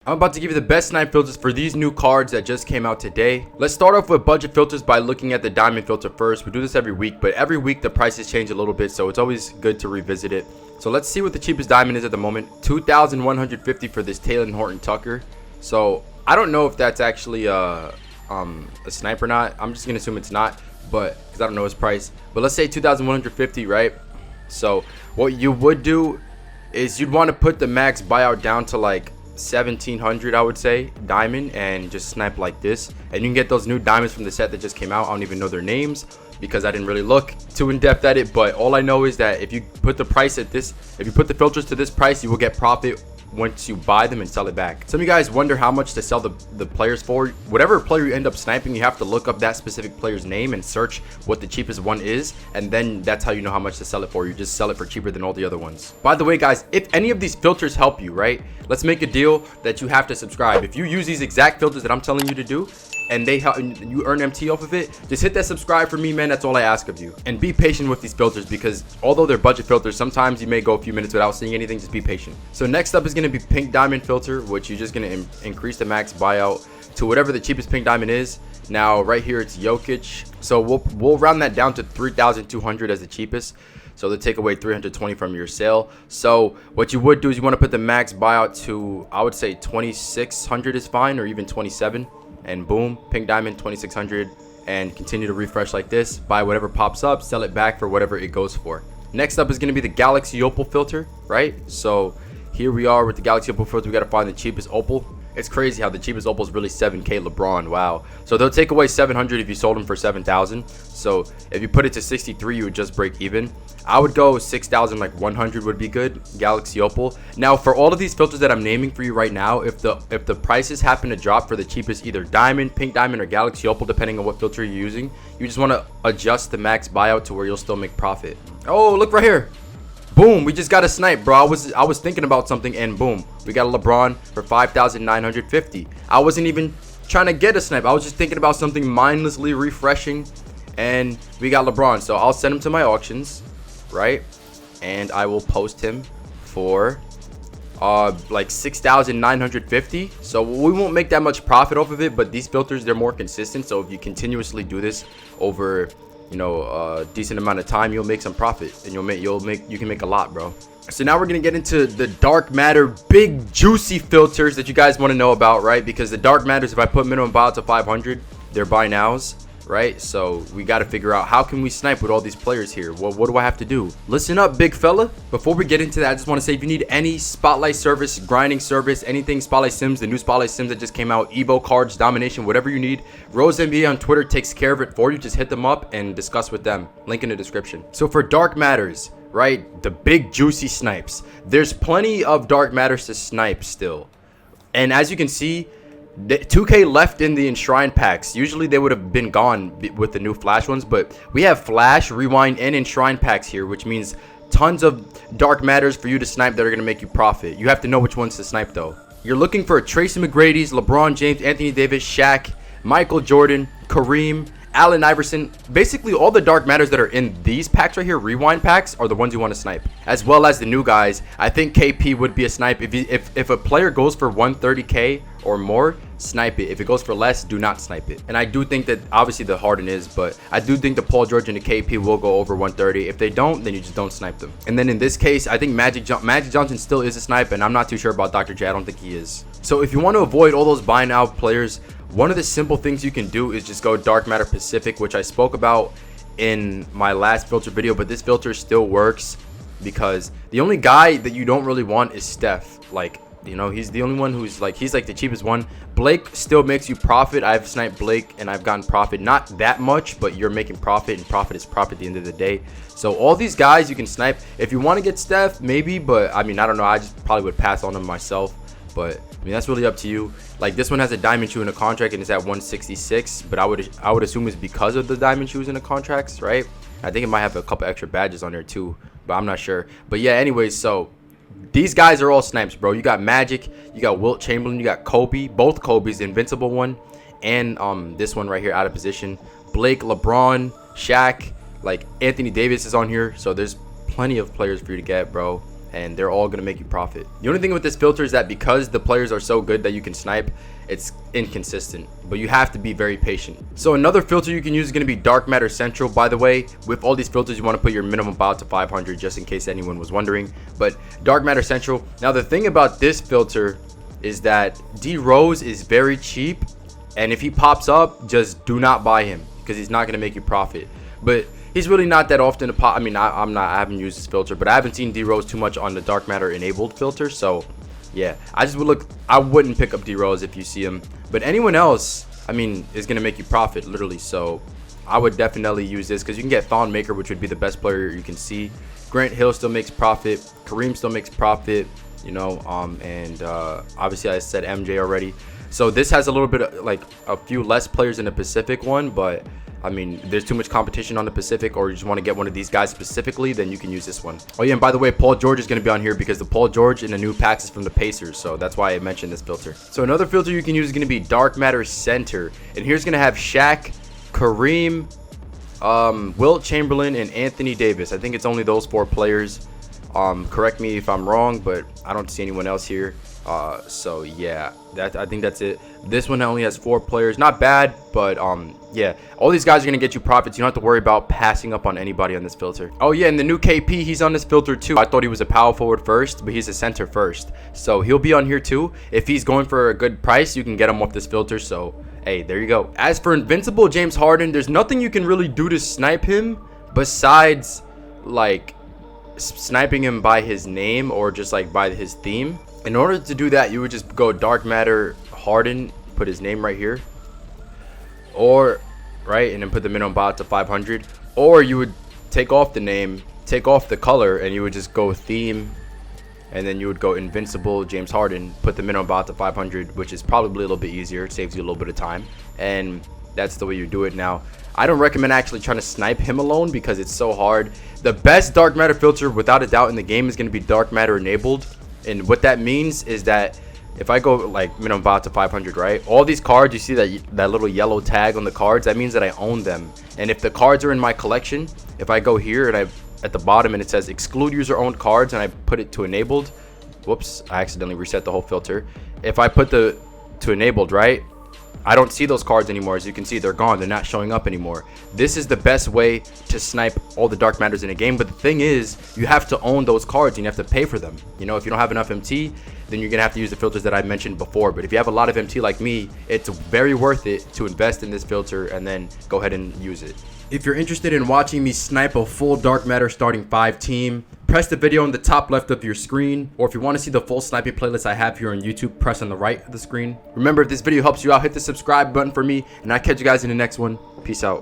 I'm about to give you the best snipe filters for these new cards that just came out today. Let's start off with budget filters by looking at the diamond filter first. We do this every week, but every week the prices change a little bit, so it's always good to revisit it. So let's see what the cheapest diamond is at the moment. 2,150 for this Taylor Horton Tucker. So I don't know if that's actually a snipe or not. I'm just gonna assume it's not, but because I don't know his price. But let's say 2,150, right? So what you would do is you'd want to put the max buyout down to like 1,700, I would say, diamond, and just snipe like this. And you can get those new diamonds from the set that just came out. I don't even know their names because I didn't really look too in depth at it, but all I know is that if you put the price at this, if you put the filters to this price, you will get profit once you buy them and sell it back. Some of you guys wonder how much to sell the players for. Whatever player you end up sniping, you have to look up that specific player's name and search what the cheapest one is, and then that's how you know how much to sell it for. You just sell it for cheaper than all the other ones. By the way, guys, if any of these filters help you, right, let's make a deal that you have to subscribe. If you use these exact filters that I'm telling you to do, and they help, and you earn MT off of it, just hit that subscribe for me, man. That's all I ask of you. And be patient with these filters, because although they're budget filters, sometimes you may go a few minutes without seeing anything. Just be patient. So next up is going to be pink diamond filter, which you're just going to increase the max buyout to whatever the cheapest pink diamond is. Now right here it's Jokic, so we'll round that down to 3,200 as the cheapest. So they take away 320 from your sale. So what you would do is you want to put the max buyout to, I would say 2,600 is fine, or even 27. And boom, pink diamond 2,600, and continue to refresh like this. Buy whatever pops up, sell it back for whatever it goes for. Next up is going to be the Galaxy Opal filter, right? So here we are with the Galaxy Opal filter. We got to find the cheapest Opal. It's crazy how the cheapest Opal is really 7K LeBron. Wow. So they'll take away 700 if you sold them for 7,000. So if you put it to 63, you would just break even. I would go 6,100 would be good. Galaxy Opal. Now for all of these filters that I'm naming for you right now, if the prices happen to drop for the cheapest, either diamond, pink diamond, or Galaxy Opal, depending on what filter you're using, you just want to adjust the max buyout to where you'll still make profit. Oh, look right here. Boom, we just got a snipe, bro. I was thinking about something, and boom, we got a LeBron for 5,950. I wasn't even trying to get a snipe. I was just thinking about something mindlessly refreshing, and we got LeBron. So I'll send him to my auctions, right? And I will post him for like 6,950. So we won't make that much profit off of it, but these filters, they're more consistent. So if you continuously do this over, you know, a decent amount of time, you'll make some profit, and you can make a lot, bro. So now we're gonna get into the dark matter big juicy filters that you guys want to know about, right? Because the dark matters, if I put minimum buyout to 500, they're buy nows, right? So we got to figure out how can we snipe with all these players here. Well, what do I have to do? Listen up, big fella. Before we get into that, I just want to say, if you need any spotlight service, grinding service, anything Spotlight Sims, the new Spotlight Sims that just came out, Evo cards, domination, whatever you need, Rose NBA on Twitter takes care of it for you. Just hit them up and discuss with them. Link in the description. So for dark matters, right, the big juicy snipes, there's plenty of dark matters to snipe still. And as you can see, the 2K left in the Enshrine packs. Usually they would have been gone with the new Flash ones, but we have Flash, Rewind, and Enshrine packs here, which means tons of dark matters for you to snipe that are going to make you profit. You have to know which ones to snipe, though. You're looking for Tracy McGrady's, LeBron James, Anthony Davis, Shaq, Michael Jordan, Kareem, Allen Iverson. Basically all the dark matters that are in these packs right here, Rewind packs, are the ones you want to snipe, as well as the new guys. I think KP would be a snipe. If a player goes for 130k or more, snipe it. If it goes for less, do not snipe it. And I do think that obviously the Harden is, but I do think the Paul George and the KP will go over 130. If they don't, then you just don't snipe them. And then in this case, I think Magic Johnson still is a snipe, and I'm not too sure about Dr. J. I don't think he is. So if you want to avoid all those buy now players, one of the simple things you can do is just go Dark Matter Pacific, which I spoke about in my last filter video, but this filter still works because the only guy that you don't really want is Steph. Like, you know, he's the only one who's like, he's like the cheapest one. Blake still makes you profit. I've sniped Blake and I've gotten profit, not that much, but you're making profit, and profit is profit at the end of the day. So all these guys you can snipe. If you want to get Steph, maybe, but I mean, I don't know, I just probably would pass on him myself. But I mean, that's really up to you. Like, this one has a diamond shoe in a contract and it's at 166, but I would assume it's because of the diamond shoes in the contracts, right? I think it might have a couple extra badges on there too, but I'm not sure. But yeah, anyways, so these guys are all snipes, bro. You got Magic, you got Wilt Chamberlain, you got Kobe, both Kobe's, the Invincible one, and this one right here, out of position. Blake, LeBron, Shaq, like Anthony Davis is on here, so there's plenty of players for you to get, bro. and they're all gonna make you profit. The only thing with this filter is that because the players are so good that you can snipe, it's inconsistent, but you have to be very patient. So another filter you can use is going to be dark matter central. By the way, with all these filters, you want to put your minimum buyout to 500, just in case anyone was wondering. But dark matter central. Now the thing about this filter is that D Rose is very cheap, and if he pops up, just do not buy him because he's not going to make you profit. But he's really not that often to pop. I mean, I haven't used this filter, but I haven't seen D Rose too much on the dark matter enabled filter. So yeah, I wouldn't pick up D Rose if you see him, but anyone else, I mean, is gonna make you profit literally. So I would definitely use this because you can get Thon Maker, which would be the best player you can see. Grant Hill still makes profit. Kareem still makes profit. You know, and obviously I said MJ already. So this has a little bit of, like, a few less players in the Pacific one, but I mean, there's too much competition on the Pacific, or you just want to get one of these guys specifically, then you can use this one. Oh yeah, and by the way, Paul George is going to be on here because the Paul George in the new packs is from the Pacers, so that's why I mentioned this filter. So another filter you can use is going to be dark matter center, and here's going to have Shaq, Kareem, Wilt Chamberlain, and Anthony Davis. I think it's only those 4 players. Correct me if I'm wrong, but I don't see anyone else here. So yeah, I think that's it. This one only has 4 players. Not bad, but yeah, all these guys are gonna get you profits. You don't have to worry about passing up on anybody on this filter. Oh yeah, and the new KP, he's on this filter too. I thought he was a power forward first, but he's a center first, so he'll be on here too. If he's going for a good price, you can get him off this filter. So hey, there you go. As for Invincible James Harden, there's nothing you can really do to snipe him besides like sniping him by his name or just like by his theme. In order to do that, you would just go dark matter Harden, put his name right here, or right, and then put the minimum buyout to 500, or you would take off the name, take off the color, and you would just go theme, and then you would go Invincible James Harden, put the minimum buyout to 500, which is probably a little bit easier. It saves you a little bit of time, and that's the way you do it. Now I don't recommend actually trying to snipe him alone because it's so hard. The best dark matter filter without a doubt in the game is going to be dark matter enabled. And what that means is that if I go like minimum buyout to 500, right, all these cards, you see that little yellow tag on the cards, that means that I own them. And if the cards are in my collection, if I go here and at the bottom and it says exclude user owned cards and I put it to enabled, whoops, I accidentally reset the whole filter. If I put the to enabled, right, I don't see those cards anymore. As you can see, they're gone. They're not showing up anymore. This is the best way to snipe all the dark matters in a game. But the thing is, you have to own those cards and you have to pay for them. You know, if you don't have enough MT, then you're going to have to use the filters that I mentioned before. But if you have a lot of MT like me, it's very worth it to invest in this filter and then go ahead and use it. If you're interested in watching me snipe a full dark matter starting 5 team, press the video on the top left of your screen, or if you want to see the full sniping playlist I have here on YouTube, press on the right of the screen. Remember, if this video helps you out, hit the subscribe button for me, and I'll catch you guys in the next one. Peace out.